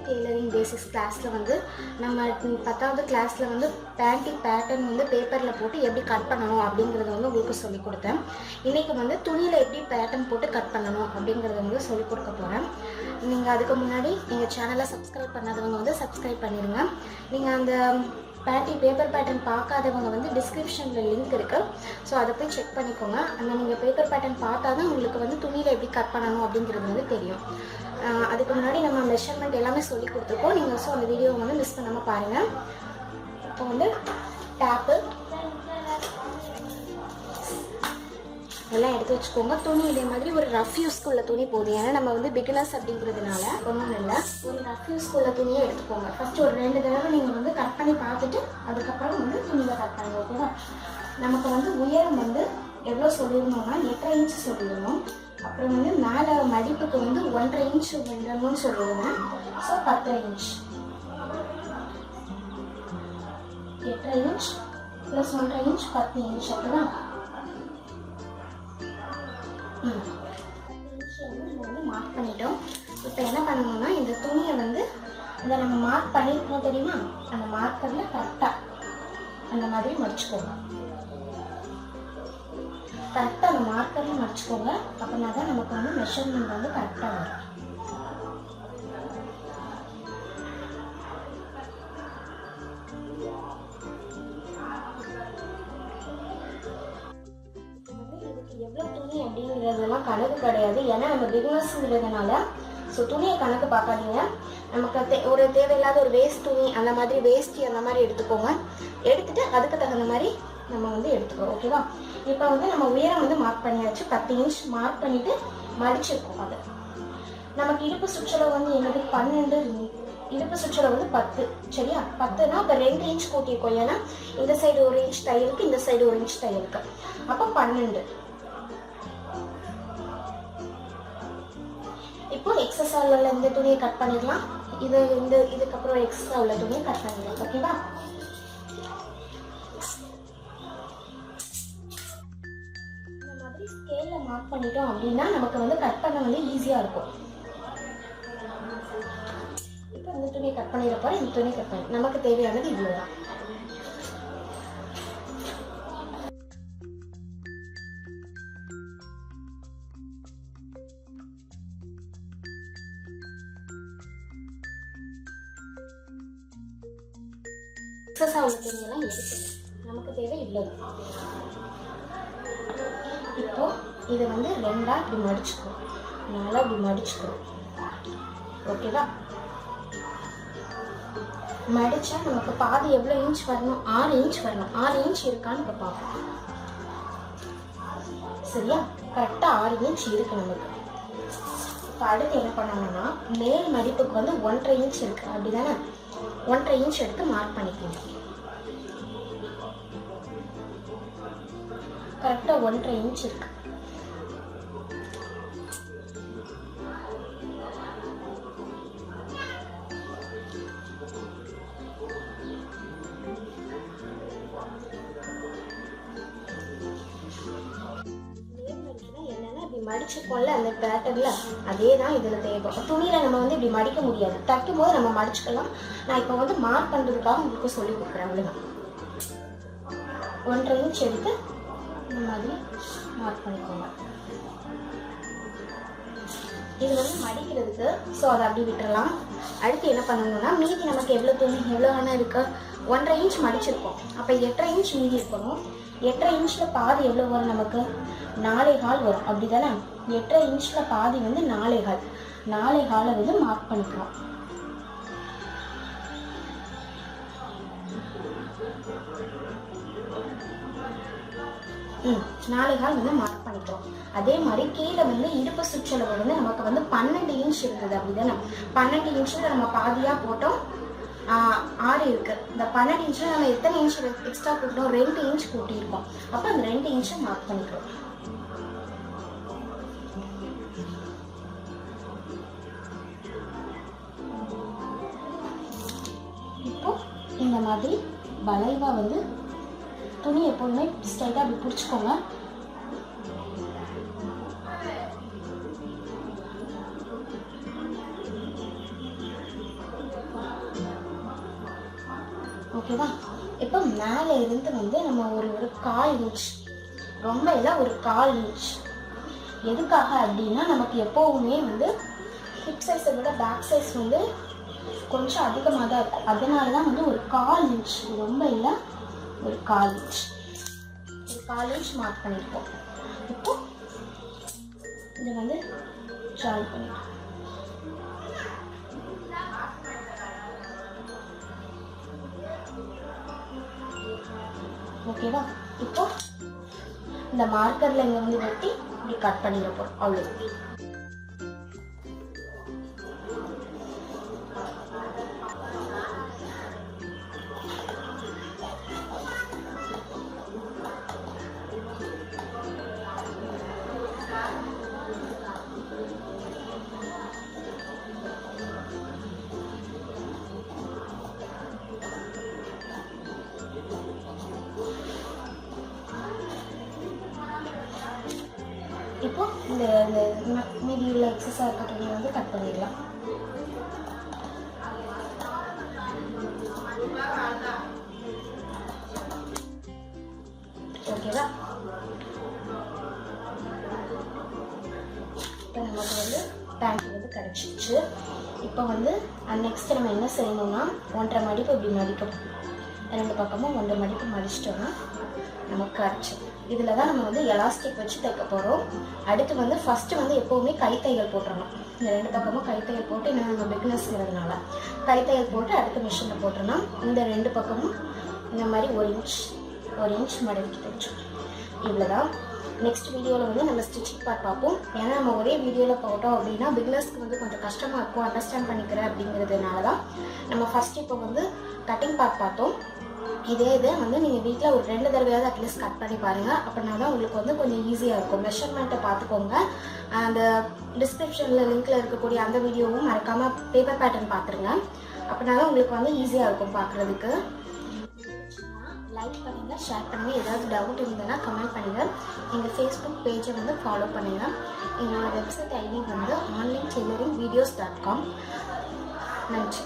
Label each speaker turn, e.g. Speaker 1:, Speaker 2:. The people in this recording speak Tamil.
Speaker 1: டெய்லரிங் பேசிக்ஸ் கிளாஸில் வந்து நம்ம 10வது கிளாஸில் வந்து பேண்டிங் பேட்டர்ன் வந்து பேப்பரில் போட்டு எப்படி கட் பண்ணணும் அப்படிங்கிறத வந்து உங்களுக்கு சொல்லிக் கொடுத்தேன். இன்றைக்கி வந்து துணியில் எப்படி பேட்டர்ன் போட்டு கட் பண்ணணும் அப்படிங்கிறத வந்து சொல்லிக் கொடுக்க போகிறேன். நீங்கள் அதுக்கு முன்னாடி எங்கள் சேனலை சப்ஸ்கிரைப் பண்ணாதவங்க வந்து சப்ஸ்கிரைப் பண்ணிடுங்க. நீங்கள் அந்த பேப்பர் பேட்டர்ன் பார்க்காதவங்க வந்து டிஸ்கிரிப்ஷனில் லிங்க் இருக்குது, ஸோ அதை போய் செக் பண்ணிக்கோங்க. அந்த நீங்கள் பேப்பர் பேட்டர்ன் பார்த்தா தான் உங்களுக்கு வந்து துணியில் எப்படி கட் பண்ணணும் அப்படிங்கிறது வந்து தெரியும். அதுக்கு முன்னாடி நம்ம மெஷர்மெண்ட் எல்லாமே சொல்லி கொடுத்துருக்கோம். நீங்கள் ஸோ அந்த வீடியோவை வந்து மிஸ் பண்ணாமல் பாருங்கள். இப்போ வந்து டேப்பு எல்லாம் எடுத்து வச்சுக்கோங்க. துணி இதே மாதிரி ஒரு ரஃப் யூஸ்க்குள்ள துணி போதும். ஏன்னா நம்ம வந்து பிகினர்ஸ் அப்படிங்கிறதுனால ஒன்றும் இல்லை, ஒரு ரஃப் யூஸ்க்குள்ள துணியை எடுத்துக்கோங்க. ஃபஸ்ட்டு ஒரு 2 தடவை நீங்கள் வந்து கட் பண்ணி பார்த்துட்டு அதுக்கப்புறம் வந்து துணியில் கட் பண்ணுங்க. ஓகேவா? நமக்கு வந்து உயரம் வந்து எவ்வளோ சொல்லியிருந்தோம்னா 8.5 இன்ச் சொல்லியிருந்தோம். அப்புறம் வந்து மேலே மடிப்புக்கு வந்து 1.5 இன்ச் விடணும்னு சொல்லியிருந்தேன். So 10 inch, 8.5 inch plus 1.5 inch 10 inch. அப்படிதான் 10 இன்ச் வந்து நம்ம வந்து மார்க் பண்ணிட்டோம். இப்போ என்ன பண்ணணும்னா இந்த துணியை வந்து இதை நம்ம மார்க் பண்ணியிருக்கோம் தெரியுமா, அந்த மார்க்கரில் கரெக்டாக அந்த மாதிரி மடிச்சுக்கோங்க. கரெக்டாக அந்த மார்க்கரில் மடிச்சுக்கோங்க. அப்படின்னா தான் நமக்கு வந்து மெஷர்மெண்ட் வந்து கரெக்டாக வரும். எவ்வளோ துணி அப்படிங்கிறதெல்லாம் கணக்கு கிடையாது. ஏன்னா நம்ம பிகினர்ஸ்ங்கிறதுனால ஸோ துணியை கணக்கு பார்க்காதீங்க. நமக்கு ஒரு தேவையில்லாத ஒரு வேஸ்ட் துணி அந்த மாதிரி வேஸ்டி அந்த மாதிரி எடுத்துக்கோங்க. எடுத்துட்டு அதுக்கு தகுந்த மாதிரி நம்ம வந்து எடுத்துக்கோம். ஓகேவா? இப்போ வந்து நம்ம உயரம் வந்து மார்க் பண்ணியாச்சு. 10 இன்ச் மார்க் பண்ணிட்டு மடிச்சிருக்கோம். அது நமக்கு இடுப்பு சுற்றளவு வந்து என்னது 12, இடுப்பு சுற்றளவு வந்து 10. சரியா? 10னா இப்போ 2 இன்ச் கூட்டியிருக்கோம். ஏன்னா இந்த சைடு 1 இன்ச் தையலுக்கு, இந்த சைடு 1 இன்ச் தையலுக்கு, அப்போ 12. இப்போ எக்ஸஸா உள்ள இந்த துணியை கட் பண்ணிடலாம். இதுக்கப்புறம் எக்ஸ்ட்ரா உள்ள துணியை கட் பண்ணிடலாம். ஓகேவா? இந்த மாதிரி ஸ்கேல்ல மார்க் பண்ணிட்டோம் அப்படின்னா நமக்கு வந்து கட் பண்ண வந்து ஈஸியா இருக்கும். இப்போ இந்த துணியை கட் பண்ணிடப்போ இந்த துணியை கட் பண்ணி நமக்கு தேவையானது இவ்வளவுதான். எக்ஸஸா உள்ள துணியெல்லாம் எடுத்து நமக்கு தேவை இவ்வளவுதான். இப்போ இதை வந்து 2ஆ இப்படி மடிச்சுக்கணும், 4ஆ இப்படி மடிச்சுக்கணும். ஓகேவா? மடிச்சா நமக்கு பாதி எவ்வளோ இன்ச் வரணும்? 6 இன்ச் வரணும். 6 இன்ச் இருக்கான்னு இப்போ பார்ப்போம். சரியா? கரெக்டாக 6 இன்ச் இருக்கு நமக்கு. இப்போ அடுத்து என்ன பண்ணணும்னா மேல் மடிப்புக்கு வந்து 1.5 இன்ச் இருக்கு. அப்படிதானே? 1.5 இன்ச் எடுத்து மார்க் பண்ணிக்கணும். கரெக்டாக 1.5 இன்ச் இருக்கு. மடிச்சுக்கோல அந்த பேட்டர்ல அதே தான் இதில் தேவை. துணியில் நம்ம வந்து இப்படி மடிக்க முடியாது, தைக்கும் போது நம்ம மடிச்சுக்கலாம். நான் இப்போ வந்து மார்க் பண்ணுறதுக்காக உங்களுக்கு சொல்லி கொடுக்குறேன். அவ்வளோதான். 1.5 இன்ச் எடுத்து இந்த மாதிரி மார்க் பண்ணிக்கோங்க. இது வந்து மடிக்கிறதுக்கு, ஸோ அதை அப்படி விட்டுறலாம். அடுத்து என்ன பண்ணணும்னா மீதி நமக்கு எவ்வளோ துணி எவ்வளோ வேணா இருக்கு, 1.5 இன்ச் மடிச்சிருக்கோம். அப்போ 8.5 இன்ச் மீதி இருக்கணும். 8.5 இன்ச்சில் பாதி எவ்வளோ வரும் நமக்கு? 4.25 வரும். அப்படி தானே? 8.5 இன்ச்சில் பாதி வந்து 4.25. 4.25 வந்து மார்க் பண்ணிக்கலாம். நாளை கால் வந்து மார்க் பண்ணிக்கிறோம். அதே மாதிரி கீழே வந்து இடுப்பு சுற்றளவு வந்து நமக்கு வந்து 12 இன்ச் இருக்குது. அப்படிதானே? 12 இன்ச்சில் நம்ம பாதியாக போட்டோம், 6 இருக்கு. இந்த 12 இன்ச்சில் நம்ம எத்தனை இன்ச் எக்ஸ்ட்ரா கூட்டோம்? 2 இன்ச் கூட்டியிருக்கோம். அப்போ அந்த 2 இன்ச்சை மார்க் பண்ணிக்கிறோம். இந்த மாதிரி வளைவாக வந்து துணி எப்போதுமே ஸ்ட்ரைட்டாக அப்படி பிடிச்சிக்கோங்க. ஓகேவா? இப்போ மேலே இருந்து வந்து நம்ம ஒரு 1/4 இன்ச், ரொம்ப இல்லை, ஒரு 1/4 இன்ச். எதுக்காக அப்படின்னா நமக்கு எப்போவுமே வந்து ஹிப் சைஸை விட பேக் சைஸ் வந்து கொஞ்சம் அதிகமாக தான் இருக்கும். அதனால தான் வந்து ஒரு 1/4 இன்ச், ரொம்ப இல்லை, ஒரு 1/4 இன்ச், ஒரு 1/4 இன்ச் மார்க் பண்ணியிருக்கோம். இப்போ இதை வந்து ஜாயின் பண்ணிடுறோம். ஓகேவா? இப்போ இந்த மார்க்கரில் இங்கே வந்து வெட்டி இப்படி கட் பண்ணிட போகிறோம். அவ்வளோ. இப்போ இந்த மீதி உள்ள எக்ஸஸாக இருக்க துணியை வந்து கட் பண்ணிடலாம். ஓகேவா? இப்போ நமக்கு வந்து பேண்ட் வந்து கிடச்சிச்சு. இப்போ வந்து நெக்ஸ்ட் நம்ம என்ன செய்யணும்னா 1.5 மடிப்பு இப்படி மடிக்கணும். 2 பக்கமும் 1.5 மடிப்பு மடிச்சிட்டோம்னா நமக்கு கிடச்சி. இதில் தான் நம்ம வந்து எலாஸ்டிக் வச்சு தைக்க போகிறோம். அடுத்து வந்து ஃபஸ்ட்டு வந்து எப்போவுமே கைத்தைகள் போட்டுடணும். இந்த 2 பக்கமும் கைத்தைகள் போட்டு, இன்னும் நம்ம பிக்னஸ்ங்கிறதுனால கைத்தைகள் போட்டு அடுத்த மிஷினில் போட்டுடணும். இந்த 2 பக்கமும் இந்த மாதிரி 1 இன்ச் மடக்கி தைச்சோம். இவ்வளோ தான். நெக்ஸ்ட் வீடியோவில் வந்து நம்ம ஸ்டிச்சிங் பார்ட் பார்ப்போம். ஏன்னா நம்ம ஒரே வீடியோவில் போட்டோம் அப்படின்னா பிகினர்ஸ்க்கு வந்து கொஞ்சம் கஷ்டமாக இருக்கும் அண்டர்ஸ்டாண்ட் பண்ணிக்கிறேன் அப்படிங்கிறதுனால தான் நம்ம ஃபஸ்ட் இப்போ வந்து கட்டிங் பார்ட் பார்த்தோம். இதே வந்து நீங்கள் வீட்டில் ஒரு 2 தடவையாவது அட்லீஸ்ட் கட் பண்ணி பாருங்கள். அப்படின்னா தான் உங்களுக்கு வந்து கொஞ்சம் ஈஸியாக இருக்கும். மெஷர்மெண்ட்டை பார்த்துக்கோங்க. அந்த டிஸ்கிரிப்ஷனில் லிங்க்கில் இருக்கக்கூடிய அந்த வீடியோவும் மறக்காமல் பேப்பர் பேட்டர்ன் பார்த்துருங்க. அப்படின்னா தான் உங்களுக்கு வந்து ஈஸியாக இருக்கும் பார்க்குறதுக்கு. லைக் பண்ணுங்கள், ஷேர் பண்ணுங்கள். ஏதாவது டவுட் இருந்ததுன்னா கமெண்ட் பண்ணுங்கள். எங்கள் ஃபேஸ்புக் பேஜை வந்து ஃபாலோ பண்ணுங்கள். எங்களோட வெப்சைட் ஐடி வந்து onlinetailoringvideos.com. நன்றி.